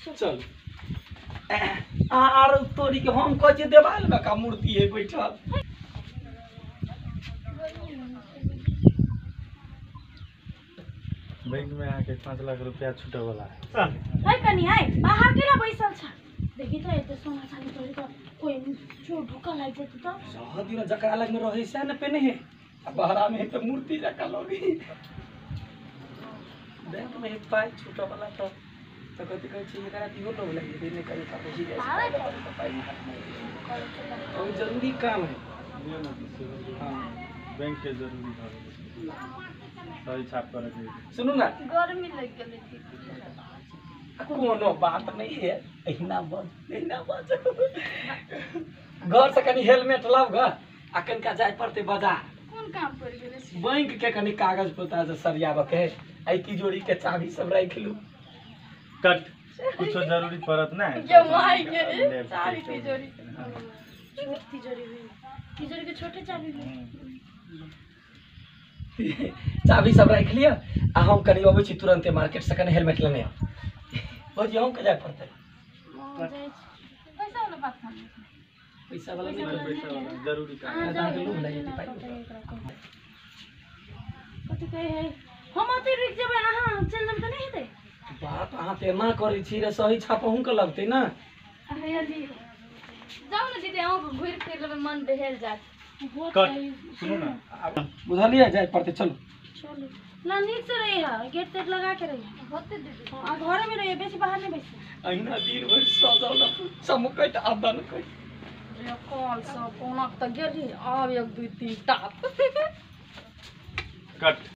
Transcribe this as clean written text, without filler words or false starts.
चल आर तोरी के हम कह जे देवाल में का मूर्ति है बैठल बैंक में आके 5 लाख रुपया छूटे वाला है। है कनी है बाहर केला बैसल छ देखि त एते सोना चांदी तोरी त कोई चोर ढुका लाग जेत त सहदी में जकरा लग में रहे से न पेने है अब बहरा में तो मूर्ति जका लगी बैंक में एक पाई छूटे वाला तो कथि कहै छी एकरा दियो लोग लगे देने कहीं का पैसे जाए और जरूरी काम है हां बैंक के जरूरी है सही छाप करे के सुनो ना गर्मी लग गेलै कोनो बात नहीं है एहिना बज घर से कनी हेलमेट लाव ग आ कनका जाय पड़ते बाजार कोन काम पर गेलै बैंक के कनी कागज पता से सरियाब के आई तिजोरी के चाबी सब राख लू कट कुछ जरूरी पड़त ना जो माई गेलै सारी तिजोरी छोटी तिजोरी तिजोरी के छोटे चाबी चाबी सब राख लिया आ हम कनी अबै छी तुरंते मार्केट से कनी हेलमेट लेने आ बजी हम के जाय पड़ते पैसा वाला बात कर पैसा वाला नहीं पैसा वाला जरूरी काम आधा के लोग लगे पाई कथि कहे है हम ओते रुक जेबै अहाँ चल त नहीं हेतै बात अहाँ ते ना करै छी रे सही छापहु के लगतै ना अरे अली जाऊ न दीदी अहाँ घुर फिर लेबै मन बहेल जात कट सुनो ना बुझलिए जाय पड़ते चलो चलो ना नीक से रही है गेट तेट लगा के रही होते दीदी हां घर में रहिए बेसी बाहर नहीं बैसी अहिना दिन भर सजल न चमकैत आदन कई रे कॉल सब कोना त गेली आब 1 2 3 टाप कट